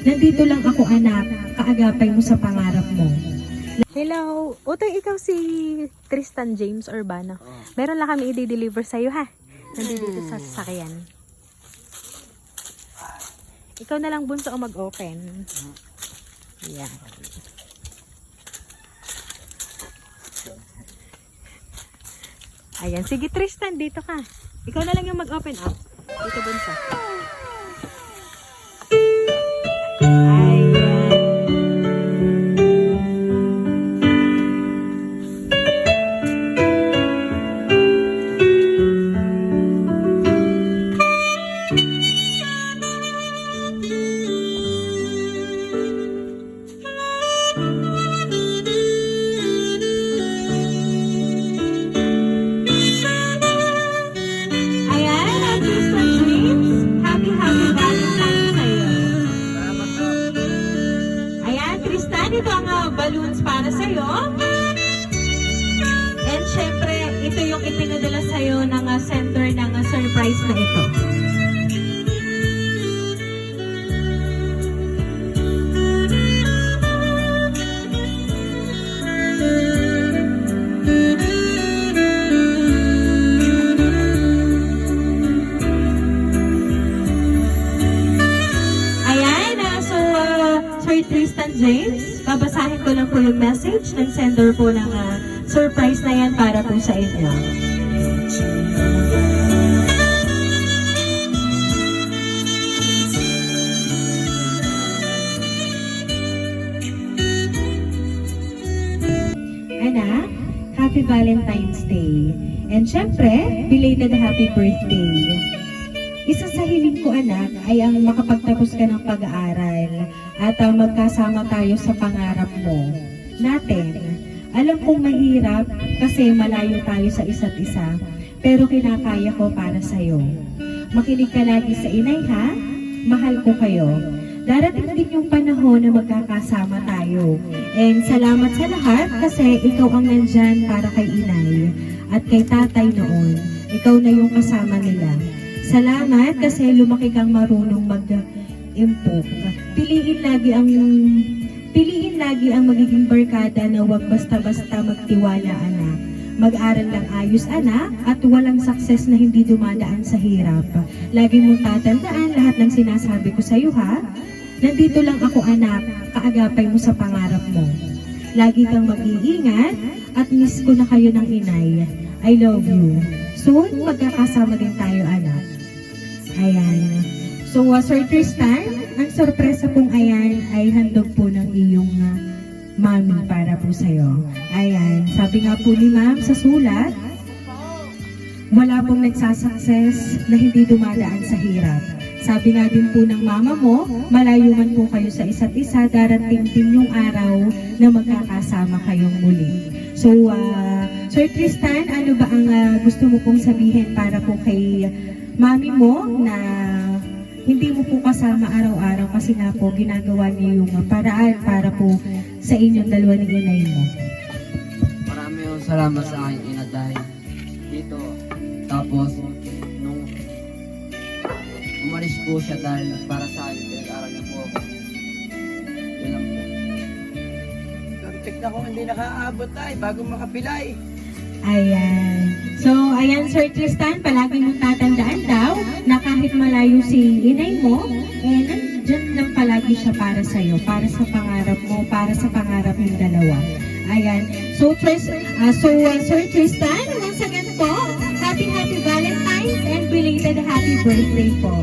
Nandito lang ako anak, kaagapay mo sa pangarap mo. Hello! Utoy, ikaw si Tristan James Urbano. Meron lang kami i-deliver sa'yo, ha? Nandito sa sasakyan. Ikaw na lang, bunso, ang mag-open. Yan. Ayan. Sige, Tristan, dito ka. Ikaw na lang yung mag-open up. Dito, bunso. Ito ang balloons para sa'yo. And syempre, ito yung ipinadala sa'yo ng center ng surprise na ito. Ayan, Sir Tristan James. Babasahin ko lang po yung message ng sender po ng surprise na yan para po sa inyo. Anak, Happy Valentine's Day. And syempre, belated happy birthday. Isa sa hiling ko anak ay ang makapagtapos ka ng pag-aaral at magkasama tayo sa pangarap mo natin. Alam kong mahirap kasi malayo tayo sa isa't isa, pero kinakaya ko para sa'yo. Makinig ka lagi sa inay ha, mahal ko kayo. Darating din yung panahon na magkakasama tayo. And salamat sa lahat kasi ikaw ang nandyan para kay inay at kay tatay noon. Ikaw na yung kasama nila. Salamat kasi lumaki kang marunong mag-improve. Piliin lagi ang magiging barkada na huwag basta-basta magtiwala anak. Mag-aral lang ayos anak at walang success na hindi dumadaan sa hirap. Lagi mong tatandaan lahat ng sinasabi ko sa iyo ha. Nandito lang ako anak, kaagapay mo sa pangarap mo. Lagi kang mag-iingat at miss ko na kayo ng inay. I love you. Soon magkakasama din tayo anak. Ayan. So, Sir Tristan, ang sorpresa pong ayan ay handog po ng iyong mami para po sa'yo. Ayan. Sabi nga po ni ma'am sa sulat, wala pong nagsasucess na hindi dumadaan sa hirap. Sabi nga din po ng mama mo, malayo man po kayo sa isa't isa, darating din yung araw na magkakasama kayong muli. So, Sir Tristan, ano ba ang gusto mo pong sabihin para po kay mami mo na hindi mo po kasama araw-araw kasi nga po ginagawa niyo yung paraan para po sa inyong dalawa ni inay mo? Maraming salamat sa aking ina dahil dito. Tapos, nung umalis po siya dahil para sa akin, pinag-aral niya po ako. Yun lang po. Tignan ko hindi nakaabot tayo bago makapilay. Ayan. So, ayan Sir Tristan, palagi mong tatandaan daw na kahit malayo si inay mo, nandyan lang palagi siya para sa'yo, para sa pangarap mo, para sa pangarap ng dalawa. Ayan. So, Sir Tristan, once again po, happy Valentine's and belated happy birthday po.